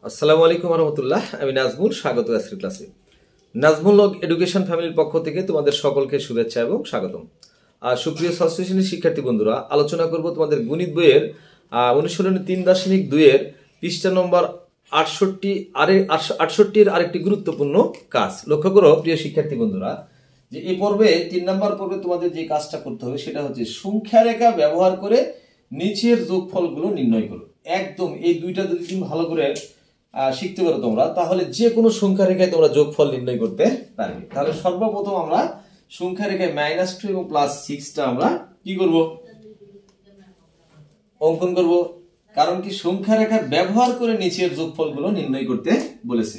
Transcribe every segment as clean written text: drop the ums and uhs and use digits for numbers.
আসসালামু আলাইকুম রহমতুল্লাহ। আমি নাজমুল, স্বাগত আজকের ক্লাসে। নাজমুল লগ এডুকেশন ফ্যামিলির পক্ষ থেকে তোমাদের সকলকে শুভেচ্ছা এবং স্বাগতম। আর সুপ্রিয় ষষ্ঠ শ্রেণীর শিক্ষার্থী বন্ধুরা, আলোচনা করব তোমাদের গণিত বইয়ের অনুশীলনী 3.2 পৃষ্ঠা নম্বর 68 আরেকটি গুরুত্বপূর্ণ কাজ। লক্ষ্য করো প্রিয় শিক্ষার্থী বন্ধুরা, যে এই পর্বে 3 নম্বর পর্বে তোমাদের যে কাজটা করতে হবে সেটা হচ্ছে সংখ্যা রেখা ব্যবহার করে নিচের যোগফলগুলো নির্ণয় করো। একদম এই দুইটা যদি তুমি ভালো করে শিখতে পারো তোমরা, তাহলে যে কোনো সংখ্যা রেখায় তোমরা যোগফল নির্ণয় করতে পারবে। তাহলে সর্বপ্রথম আমরা সংখ্যা রেখায় -2 এবং +6টা আমরা কি করব? অঙ্কন করব। কারণ কি, সংখ্যা রেখা ব্যবহার করে নিচের যোগফলগুলো নির্ণয় করতে বলেছে।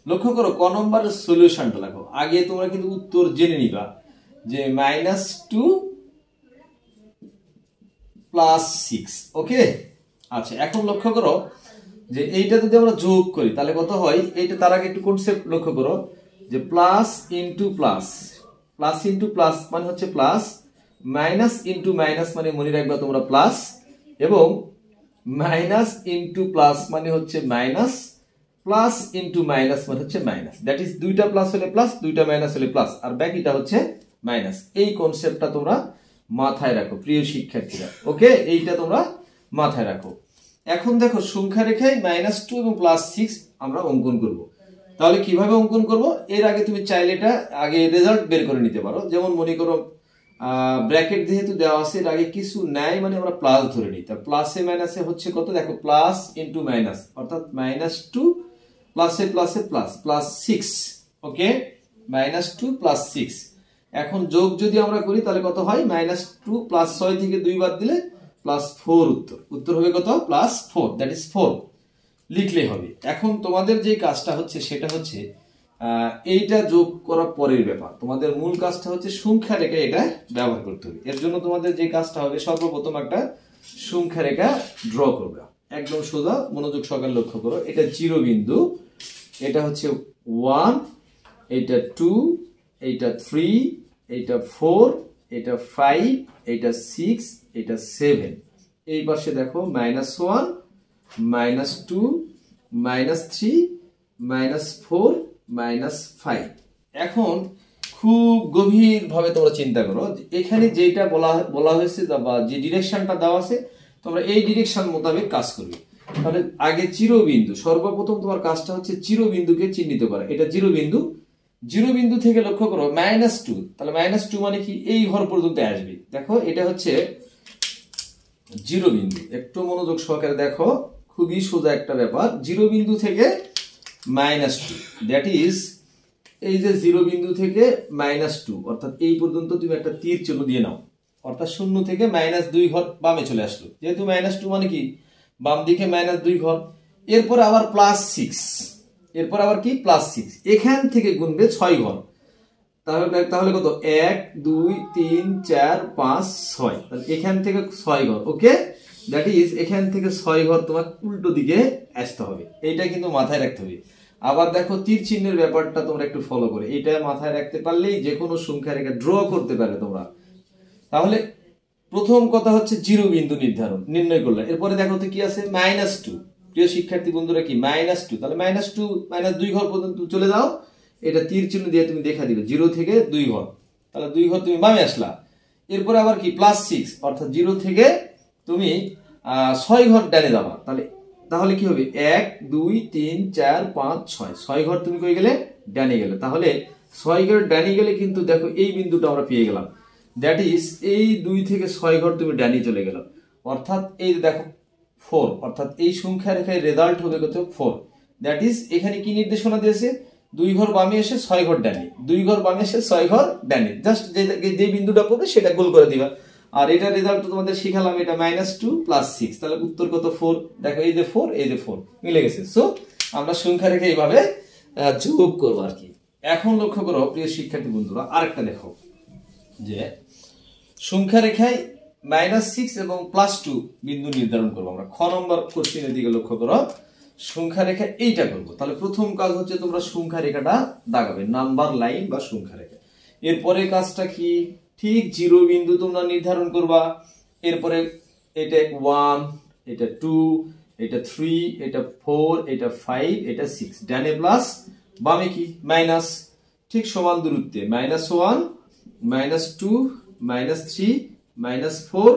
লক্ষ্য করো, ক নম্বরের সলিউশনটা দেখো। আগে তোমরা কিন্তু উত্তর জেনে নিবা যে -2 + 6। ওকে, আচ্ছা, এখন লক্ষ্য করো যে এইটা যদি আমরা যোগ করি তাহলে কত হয়। এইটা তার আগে একটু কনসেপ্ট লক্ষ্য করো, যে plus into plus, plus into plus মানে হচ্ছে প্লাস, মাইনাস ইনটু মাইনাস মানে মনে রাখবা তোমরা প্লাস, এবং মাইনাস ইনটু প্লাস মানে হচ্ছে মাইনাস, প্লাস ইনটু মাইনাস মানে হচ্ছে মাইনাস। দ্যাট ইজ দুইটা প্লাস হলে প্লাস, দুইটা মাইনাস হলে প্লাস, আর বাকিটা হচ্ছে মাইনাস। এই কনসেপ্টটা তোমরা মাথায় রাখো প্রিয় শিক্ষার্থীরা। ওকে, এইটা তোমরা মাথায় রাখো। এখন দেখো, সংখ্যা রেখায় -2 এবং +6 আমরা অঙ্কন করব। তাহলে কিভাবে অঙ্কন করব? এর আগে তুমি চাইলে এটা আগে রেজাল্ট বের করে নিতে পারো। যেমন মনে করো ব্র্যাকেট যেহেতু দেওয়া আছে, এর আগে কিছু নাই মানে আমরা প্লাস ধরে নিই। তা প্লাসে মাইনাসে হচ্ছে কত, দেখো প্লাস ইনটু মাইনাস, অর্থাৎ -2 প্লাসে প্লাসে প্লাস, +6। ওকে, -2 +6। এখন যোগ যদি আমরা করি তাহলে কত হয়, -2 +6 থেকে 2 বাদ দিলে +4 উত্তর হবে কত, +4, দ্যাট ইজ 4 লিখলেই হবে। এখন তোমাদের যে কাজটা হচ্ছে সেটা হচ্ছে এইটা যোগ করার পরের ব্যাপার। তোমাদের মূল কাজটা হচ্ছে সংখ্যা রেখা এটা ব্যবহার করতে হবে। এর জন্য তোমাদের যে কাজটা হবে, সর্বপ্রথম একটা সংখ্যা রেখা ড্র করবে। একদম সোজা, মনোযোগ সহকারে লক্ষ্য করো। এটা 0 বিন্দু, এটা হচ্ছে 1, এটা 2, এটা 3, এটা 4, এটা 5, এটা 6, এটা 7। এই পাশে দেখো -1, -2, -3, -4, -5। এখন খুব গভীর ভাবে তোমরা চিন্তা করো, এখানে যেটা বলা হয়েছে বা যে ডিরেকশনটা দেওয়া আছে, তোমরা এই ডিরেকশন মোতাবেক কাজ করবে। তাহলে আগে চিরবিন্দু, সর্বপ্রথম তোমার কাজটা হচ্ছে চিরবিন্দুকে চিহ্নিত করা। এটা চিরবিন্দু, 0 বিন্দু থেকে লক্ষ্য করো -2, তাহলে -2 মানে কি, এই ঘর পর্যন্ত আসবে। দেখো এটা হচ্ছে 0 বিন্দু, একটু মনোযোগ সহকারে দেখো, খুবই সোজা একটা ব্যাপার। 0 বিন্দু থেকে -2, দ্যাট ইজ এই যে 0 বিন্দু থেকে -2, অর্থাৎ এই পর্যন্ত তুমি একটা তীর চিহ্ন দিয়ে নাও, অর্থাৎ 0 থেকে -2 ঘর বামে চলে আসলো। যেহেতু -2 মানে কি, বাম দিকে -2 ঘর। এরপর আবার +6, এরপর আবার কি +6, এখান থেকে গুনবে 6 ঘর। তাহলে কত, 1 2 3 4 5 6, তাহলে এখান থেকে 6 ঘর। ওকে, দ্যাট ইজ এখান থেকে 6 ঘর তোমার উল্টো দিকে আসতে হবে। এইটা কিন্তু মাথায় রাখতে হবে। আবার দেখো তীর চিহ্নের ব্যাপারটা তোমরা একটু ফলো করে, এটা মাথায় রাখতে পারলেই যে কোনো সংখ্যা রেখা ড্র করতে পারবে তোমরা। তাহলে প্রথম কথা হচ্ছে 0 বিন্দু নির্ণয় করলে। এরপরে দেখো তো কি আছে, -2। প্রিয় শিক্ষার্থী বন্ধুরা, কি -2, তাহলে -2 ঘর পর্যন্ত চলে যাও। এটা তীর চিহ্ন দিয়ে তুমি দেখা দিবে 0 থেকে 2 ঘর, তাহলে 2 ঘর তুমি বামে আসলা। এরপরে আবার কি +6, অর্থাৎ 0 থেকে তুমি 6 ঘর ডানে যাবা। তাহলে কি হবে, 1 2 3 4 5 6, 6 ঘর তুমি কই গেলে, ডানে গেলে। তাহলে 6 ঘর ডানে গেলে কিন্তু দেখো এই বিন্দুটা আমরা পেয়ে গেলাম। দ্যাট ইজ এই 2 থেকে 6 ঘর তুমি ডানে চলে গেল, অর্থাৎ এই দেখো 4, অর্থাৎ এই সংখ্যা রেখায় রেজাল্ট হবে কত, 4। দ্যাট ইজ এখানে কি নির্দেশনা দিয়েছে, 2 ঘর বামে এসে 6 ঘর ডানে, 2 ঘর বামে এসে 6 ঘর ডানে। জাস্ট যে বিন্দুটা পড়বে সেটা গোল করে দিবা। আর এটা রেজাল্ট তোমাদের শিখালাম, এটা -2 +6, তাহলে উত্তর কত, 4। দেখো এই যে 4, এই যে 4 মিলে গেছে। সো আমরা সংখ্যা রেখা এইভাবে যোগ করবো আর কি। এখন লক্ষ্য করো প্রিয় শিক্ষার্থী বন্ধুরা, আরেকটা দেখো, যে সংখ্যা রেখায় -6 এবং +2 বিন্দু নির্ধারণ করবো আমরা। খ নম্বর কোশ্চেনের দিকে লক্ষ্য করো, সংখ্যা রেখা এইটা করবো। তাহলে প্রথম কাজ হচ্ছে তোমরা সংখ্যা রেখাটা দাগাবে, নাম্বার লাইন বা সংখ্যা রেখা। এরপরে কাজটা কি, ঠিক 0 বিন্দু তোমরা নির্ধারণ করবা। এরপরে এটা 1, এটা 2, এটা 3, এটা 4, এটা 5, এটা 6, ডানে প্লাস বামে কি মাইনাস, ঠিক সমান দূরত্বে -1, -2, -3, -4,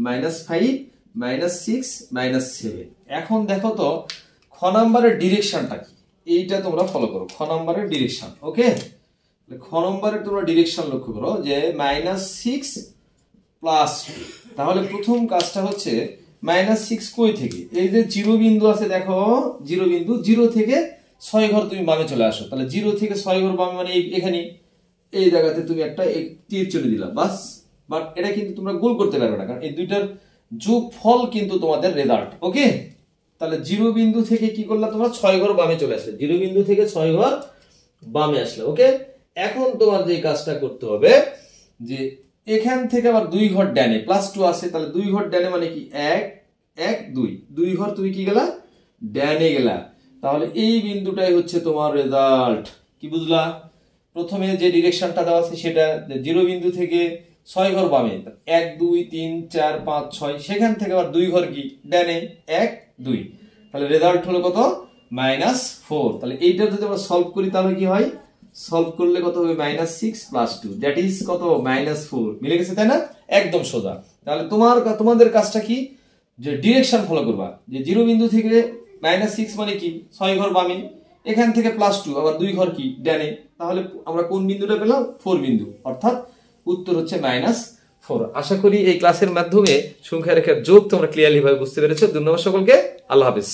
-5, -6, -7। এখন দেখো তো খ নাম্বারের ডিরেকশনটা কি, এইটা তোমরা ফলো করো। খ নাম্বারের ডিরেকশন, ওকে, খ নাম্বারের তোমরা ডিরেকশন লক্ষ্য করো যে -6 প্লাস 2। তাহলে প্রথম কাজটা হচ্ছে -6 কই থেকে, এই যে 0 বিন্দু আছে দেখো, 0 বিন্দু, 0 থেকে 6 ঘর তুমি বামে চলে আসো। তাহলে 0 থেকে 6 ঘর বামে মানে এখানে এই জায়গাতে তুমি একটা তীর চলে দিলা, বাস। বাট এটা কিন্তু তোমরা গোল করতে পারবে না, কারণ এই দুইটার যোগফল কিন্তু তোমাদের রেজাল্ট, ওকে। তাহলে 0 বিন্দু থেকে কি করলা তোমরা, 6 ঘর বামে চলে আসলে, 0 বিন্দু থেকে 6 ঘর বামে আসলে, ওকে। এখন তোমার যে কাজটা করতে হবে যে এখান থেকে আবার 2 ঘর ডানে, +2 আছে, তাহলে 2 ঘর ডানে মানে কি 1, 1, 2, 2 ঘর তুমি কি গেলা, ডানে গেলা। তাহলে এই বিন্দুটাই হচ্ছে তোমার রেজাল্ট, কি বুঝলা? প্রথমে যে ডিরেকশনটা দেওয়া আছে সেটা 0 বিন্দু থেকে 6 ঘর বামে, 1, 2, 3, 4, 5, 6, সেখান থেকে আবার 2 ঘর কি ডানে, 1, 2, তাহলে রেজাল্ট হলো কত, -4। তাহলে এইটা যদি আমরা সলভ করি তাহলে কি হয়, সলভ করলে কত হবে, -6 + 2, দ্যাট ইজ কত, -4। মিলে গেছে, তাই না? একদম সোজা। তাহলে তোমাদের কাজটা কি, যে ডিরেকশন ফলো করবা, যে 0 বিন্দু থেকে -6 মানে কি 6 ঘর বামে, এখান থেকে +2 আবার 2 ঘর কি ডানে, তাহলে আমরা কোন বিন্দুটা পেলাম, 4 বিন্দু, অর্থাৎ উত্তর হচ্ছে -4। আশা করি এই ক্লাসের মাধ্যমে সংখ্যা রেখার যোগ তোমরা ক্লিয়ারলি ভাবে বুঝতে পেরেছো। ধন্যবাদ সকলকে, আল্লাহ হাফেজ।